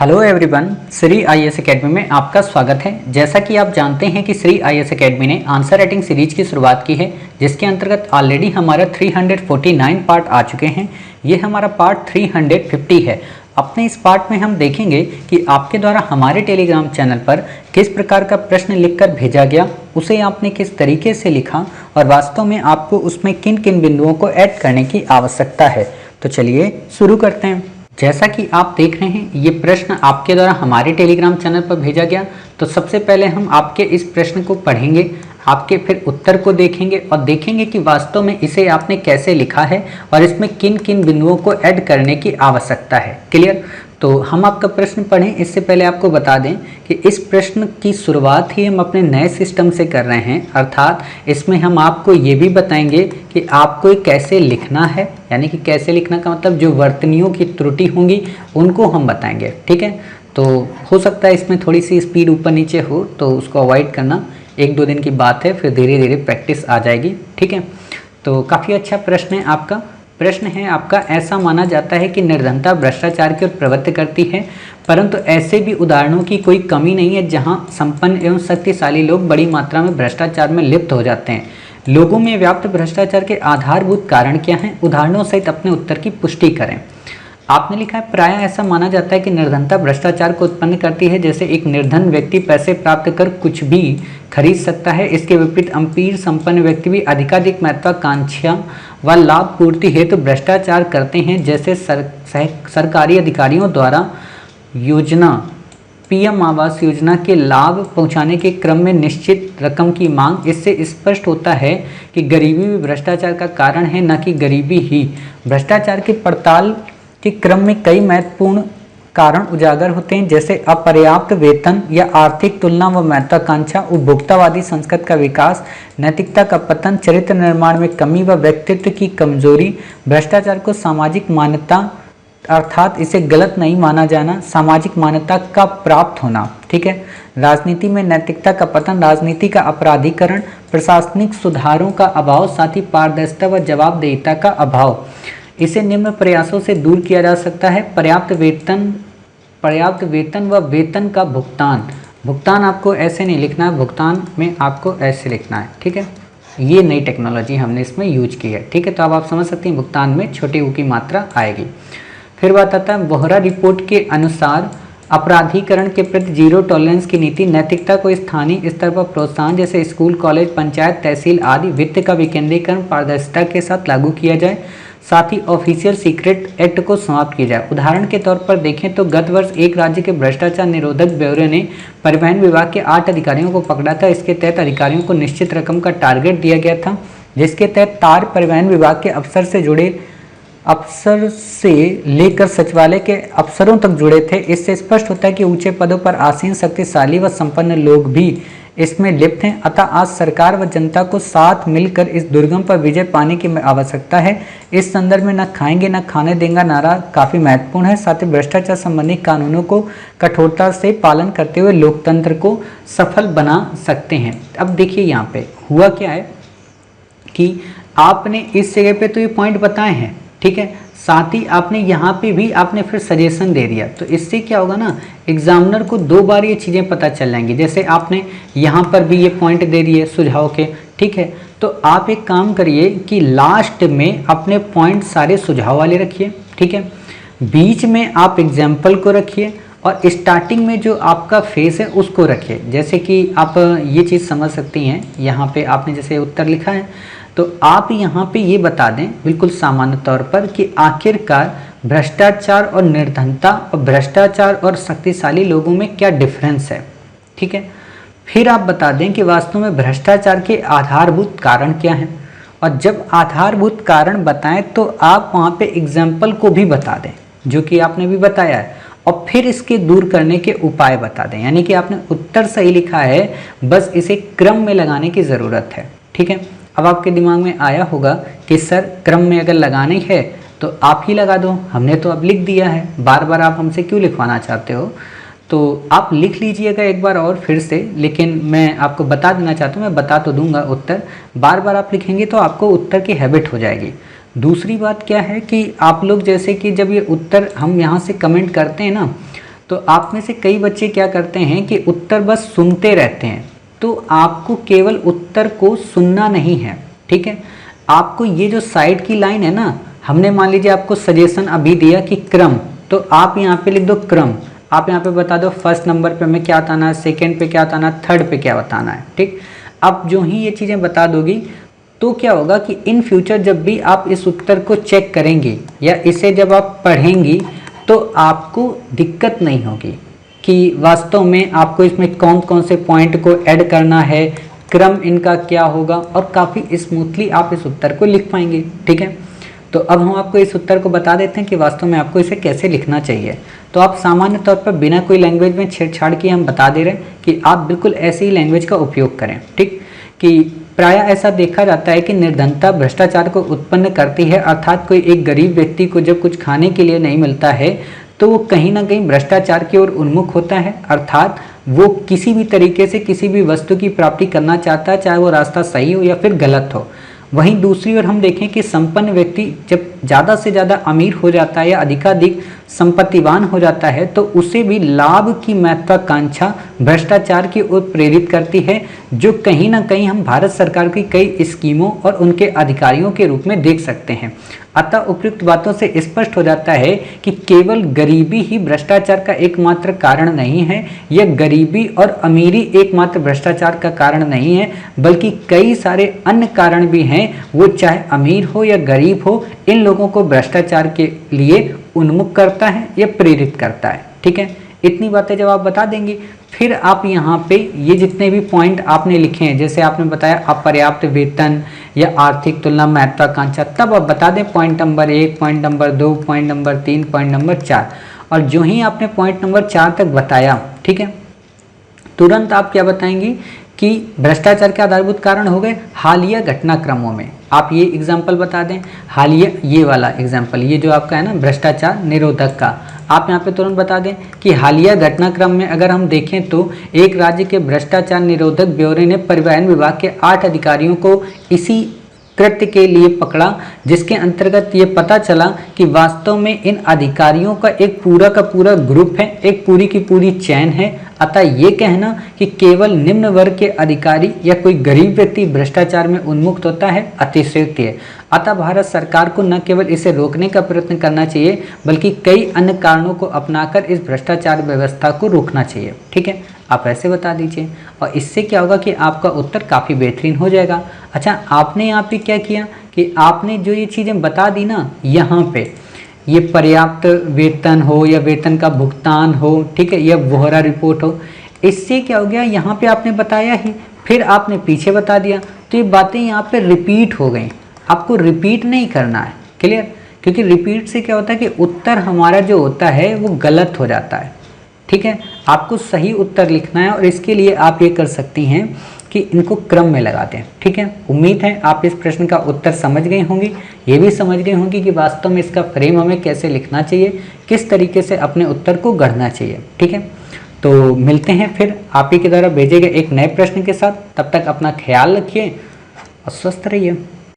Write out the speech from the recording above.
Hello everyone, Shri IAS academy में आपका स्वागत है। जैसा कि आप जानते हैं कि श्री आईएएस एकेडमी ने आंसर राइटिंग सीरीज की शुरुआत की है, जिसके अंतर्गत ऑलरेडी हमारा 349 पार्ट आ चुके हैं। ये हमारा पार्ट 350 है। अपने इस पार्ट में हम देखेंगे कि आपके द्वारा हमारे टेलीग्राम चैनल पर किस प्रकार का प्रश्न लिखकर भेजा गया, उसे आपने किस तरीके से लिखा और वास्तव में आपको उसमें किन किन बिंदुओं को ऐड करने की आवश्यकता है। तो चलिए शुरू करते हैं। जैसा कि आप देख रहे हैं, ये प्रश्न आपके द्वारा हमारे टेलीग्राम चैनल पर भेजा गया। तो सबसे पहले हम आपके इस प्रश्न को पढ़ेंगे, आपके फिर उत्तर को देखेंगे और देखेंगे कि वास्तव में इसे आपने कैसे लिखा है और इसमें किन किन बिंदुओं को ऐड करने की आवश्यकता है। क्लियर? तो हम आपका प्रश्न पढ़ें इससे पहले आपको बता दें कि इस प्रश्न की शुरुआत ही हम अपने नए सिस्टम से कर रहे हैं, अर्थात इसमें हम आपको ये भी बताएंगे कि आपको ये कैसे लिखना है, यानी कि कैसे लिखना का मतलब जो वर्तनियों की त्रुटि होंगी उनको हम बताएंगे। ठीक है? तो हो सकता है इसमें थोड़ी सी स्पीड ऊपर नीचे हो, तो उसको अवॉइड करना। 1-2 दिन की बात है, फिर धीरे धीरे प्रैक्टिस आ जाएगी। ठीक है? तो काफ़ी अच्छा प्रश्न है आपका। प्रश्न है आपका, ऐसा माना जाता है कि निर्धनता भ्रष्टाचार की ओर प्रवृत्त करती है, परंतु ऐसे भी उदाहरणों की कोई कमी नहीं है जहां संपन्न एवं शक्तिशाली लोग बड़ी मात्रा में भ्रष्टाचार में लिप्त हो जाते हैं। लोगों में व्याप्त भ्रष्टाचार के आधारभूत कारण क्या हैं? उदाहरणों सहित अपने उत्तर की पुष्टि करें। आपने लिखा है, प्रायः ऐसा माना जाता है कि निर्धनता भ्रष्टाचार को उत्पन्न करती है। जैसे एक निर्धन व्यक्ति पैसे प्राप्त कर कुछ भी खरीद सकता है, इसके विपरीत अमीर संपन्न व्यक्ति भी अधिकाधिक महत्वाकांक्षा व लाभ पूर्ति हेतु भ्रष्टाचार करते हैं। जैसे सरकारी अधिकारियों द्वारा योजना पीएम आवास योजना के लाभ पहुंचाने के क्रम में निश्चित रकम की मांग। इससे स्पष्ट होता है कि गरीबी भी भ्रष्टाचार का कारण है, न कि गरीबी ही। भ्रष्टाचार की पड़ताल के क्रम में कई महत्वपूर्ण कारण उजागर होते हैं, जैसे अपर्याप्त वेतन या आर्थिक तुलना व महत्वाकांक्षा, उपभोक्तावादी संस्कृति का विकास, नैतिकता का पतन, चरित्र निर्माण में कमी व व्यक्तित्व की कमजोरी। भ्रष्टाचार को सामाजिक मान्यता, अर्थात इसे गलत नहीं माना जाना, सामाजिक मान्यता का प्राप्त होना। ठीक है? राजनीति में नैतिकता का पतन, राजनीति का अपराधीकरण, प्रशासनिक सुधारों का अभाव, साथ ही पारदर्शिता व जवाबदेहिता का अभाव। इसे निम्न प्रयासों से दूर किया जा सकता है। पर्याप्त वेतन व वेतन का भुगतान आपको ऐसे नहीं लिखना है, भुगतान में आपको ऐसे लिखना है। ठीक है? ये नई टेक्नोलॉजी हमने इसमें यूज की है। ठीक है? तो अब आप समझ सकते हैं भुगतान में छोटी ऊ की मात्रा आएगी। फिर बात आता है, बोहरा रिपोर्ट के अनुसार अपराधीकरण के प्रति जीरो टॉलरेंस की नीति, नैतिकता को स्थानीय स्तर पर प्रोत्साहन, जैसे स्कूल, कॉलेज, पंचायत, तहसील आदि, वित्त का विकेंद्रीकरण पारदर्शिता के साथ लागू किया जाए। साथ ही ऑफिशियल सीक्रेट एक्ट को समाप्त किया जाए। उदाहरण के तौर पर देखें तो गत वर्ष एक राज्य के भ्रष्टाचार निरोधक ब्यूरो ने परिवहन विभाग के 8 अधिकारियों को पकड़ा था। इसके तहत अधिकारियों को निश्चित रकम का टारगेट दिया गया था, जिसके तहत तार परिवहन विभाग के अफसर से लेकर सचिवालय के अफसरों तक जुड़े थे। इससे स्पष्ट होता है कि ऊंचे पदों पर आसीन, शक्तिशाली व संपन्न लोग भी इसमें लिप्त हैं। अतः आज सरकार व जनता को साथ मिलकर इस दुर्गम पर विजय पाने की आवश्यकता है। इस संदर्भ में न खाएंगे न खाने देंगे नारा काफी महत्वपूर्ण है। साथ ही भ्रष्टाचार संबंधी कानूनों को कठोरता से पालन करते हुए लोकतंत्र को सफल बना सकते हैं। अब देखिए यहाँ पे हुआ क्या है कि आपने इस जगह पे तो ये पॉइंट बताए हैं, ठीक है, साथ ही आपने यहाँ पे भी आपने फिर सजेशन दे दिया। तो इससे क्या होगा ना, एग्जामिनर को 2 बार ये चीज़ें पता चल जाएंगी। जैसे आपने यहाँ पर भी ये पॉइंट दे दिए सुझाव के, ठीक है, तो आप एक काम करिए कि लास्ट में अपने पॉइंट सारे सुझाव वाले रखिए। ठीक है? बीच में आप एग्जाम्पल को रखिए और स्टार्टिंग में जो आपका फेस है उसको रखिए। जैसे कि आप ये चीज़ समझ सकती हैं, यहाँ पे आपने जैसे उत्तर लिखा है तो आप यहाँ पे ये बता दें बिल्कुल सामान्य तौर पर कि आखिरकार भ्रष्टाचार और निर्धनता और भ्रष्टाचार और शक्तिशाली लोगों में क्या डिफरेंस है। ठीक है? फिर आप बता दें कि वास्तव में भ्रष्टाचार के आधारभूत कारण क्या हैं, और जब आधारभूत कारण बताएं तो आप वहाँ पे एग्जाम्पल को भी बता दें जो कि आपने भी बताया है, और फिर इसके दूर करने के उपाय बता दें। यानी कि आपने उत्तर सही लिखा है, बस इसे क्रम में लगाने की ज़रूरत है। ठीक है? अब आपके दिमाग में आया होगा कि सर क्रम में अगर लगानी है तो आप ही लगा दो, हमने तो अब लिख दिया है, बार बार आप हमसे क्यों लिखवाना चाहते हो। तो आप लिख लीजिएगा एक बार और फिर से, लेकिन मैं आपको बता देना चाहता हूँ, मैं बता तो दूंगा उत्तर, बार बार आप लिखेंगे तो आपको उत्तर की हैबिट हो जाएगी। दूसरी बात क्या है कि आप लोग जैसे कि जब ये उत्तर हम यहाँ से कमेंट करते हैं ना, तो आप में से कई बच्चे क्या करते हैं कि उत्तर बस सुनते रहते हैं। तो आपको केवल उत्तर को सुनना नहीं है, ठीक है। आपको ये जो साइड की लाइन है ना, हमने मान लीजिए आपको सजेशन अभी दिया कि क्रम, तो आप यहाँ पे लिख दो क्रम। आप यहाँ पे बता दो फर्स्ट नंबर पे हमें क्या बताना है, सेकेंड पे क्या बताना है, थर्ड पे क्या बताना है, ठीक। अब जो ही ये चीज़ें बता दोगी तो क्या होगा कि इन फ्यूचर जब भी आप इस उत्तर को चेक करेंगे या इसे जब आप पढ़ेंगी तो आपको दिक्कत नहीं होगी कि वास्तव में आपको इसमें कौन कौन से पॉइंट को ऐड करना है, क्रम इनका क्या होगा, और काफ़ी स्मूथली आप इस उत्तर को लिख पाएंगे, ठीक है। तो अब हम आपको इस उत्तर को बता देते हैं कि वास्तव में आपको इसे कैसे लिखना चाहिए। तो आप सामान्य तौर पर बिना कोई लैंग्वेज में छेड़छाड़ किए हम बता दे रहे हैं कि आप बिल्कुल ऐसी ही लैंग्वेज का उपयोग करें, ठीक। कि प्रायः ऐसा देखा जाता है कि निर्धनता भ्रष्टाचार को उत्पन्न करती है, अर्थात कोई एक गरीब व्यक्ति को जब कुछ खाने के लिए नहीं मिलता है तो वो कहीं ना कहीं भ्रष्टाचार की ओर उन्मुख होता है, अर्थात वो किसी भी तरीके से किसी भी वस्तु की प्राप्ति करना चाहता है, चाहे वो रास्ता सही हो या फिर गलत हो। वहीं दूसरी ओर हम देखें कि संपन्न व्यक्ति जब ज़्यादा से ज़्यादा अमीर हो जाता है या अधिकाधिक संपत्तिवान हो जाता है तो उसे भी लाभ की महत्वाकांक्षा भ्रष्टाचार की ओर प्रेरित करती है, जो कहीं ना कहीं हम भारत सरकार की कई स्कीमों और उनके अधिकारियों के रूप में देख सकते हैं। अतः उपयुक्त बातों से स्पष्ट हो जाता है कि केवल गरीबी ही भ्रष्टाचार का एकमात्र कारण नहीं है, यह गरीबी और अमीरी एकमात्र भ्रष्टाचार का कारण नहीं है, बल्कि कई सारे अन्य कारण भी हैं। वो चाहे अमीर हो या गरीब हो, इन लोगों को भ्रष्टाचार के लिए उन्मुख करता है या प्रेरित करता है, ठीक है। इतनी बातें जब आप बता देंगे, फिर आप यहाँ पे ये जितने भी पॉइंट आपने लिखे हैं, जैसे आपने बताया अपर्याप्त वेतन या आर्थिक तुलना महत्वाकांक्षा, तब आप बता दें point number 1, point number 2, point number 3, point number 4। और जो ही आपने पॉइंट नंबर 4 तक बताया, ठीक है, तुरंत आप क्या बताएंगे कि भ्रष्टाचार के आधारभूत कारण हो गए हालिया घटनाक्रमों में। आप ये एग्जाम्पल बता दें, हालिया ये वाला एग्जाम्पल, ये जो आपका है ना भ्रष्टाचार निरोधक का, आप यहाँ पे तुरंत बता दें कि हालिया घटनाक्रम में अगर हम देखें तो एक राज्य के भ्रष्टाचार निरोधक ब्यूरो ने परिवहन विभाग के 8 अधिकारियों को इसी कृत्य के लिए पकड़ा, जिसके अंतर्गत ये पता चला कि वास्तव में इन अधिकारियों का एक पूरा का पूरा ग्रुप है, एक पूरी की पूरी चैन है। अतः ये कहना कि केवल निम्न वर्ग के अधिकारी या कोई गरीब व्यक्ति भ्रष्टाचार में उन्मुक्त होता है अतिशयोक्ति है। अतः भारत सरकार को न केवल इसे रोकने का प्रयत्न करना चाहिए, बल्कि कई अन्य कारणों को अपनाकर इस भ्रष्टाचार व्यवस्था को रोकना चाहिए, ठीक है। आप ऐसे बता दीजिए और इससे क्या होगा कि आपका उत्तर काफ़ी बेहतरीन हो जाएगा। अच्छा, आपने यहाँ पे क्या किया कि आपने जो ये चीज़ें बता दी ना, यहाँ पे ये पर्याप्त वेतन हो या वेतन का भुगतान हो, ठीक है, या बोहरा रिपोर्ट हो, इससे क्या हो गया, यहाँ पे आपने बताया ही, फिर आपने पीछे बता दिया, तो ये बातें यहाँ पे रिपीट हो गई। आपको रिपीट नहीं करना है, क्लियर, क्योंकि रिपीट से क्या होता है कि उत्तर हमारा जो होता है वो गलत हो जाता है, ठीक है। आपको सही उत्तर लिखना है और इसके लिए आप ये कर सकती हैं कि इनको क्रम में लगा दें, ठीक है। उम्मीद है आप इस प्रश्न का उत्तर समझ गए होंगी, ये भी समझ गए होंगी कि वास्तव में इसका फ्रेम हमें कैसे लिखना चाहिए, किस तरीके से अपने उत्तर को गढ़ना चाहिए, ठीक है। तो मिलते हैं फिर आप ही के द्वारा भेजे गए एक नए प्रश्न के साथ। तब तक अपना ख्याल रखिए और स्वस्थ रहिए।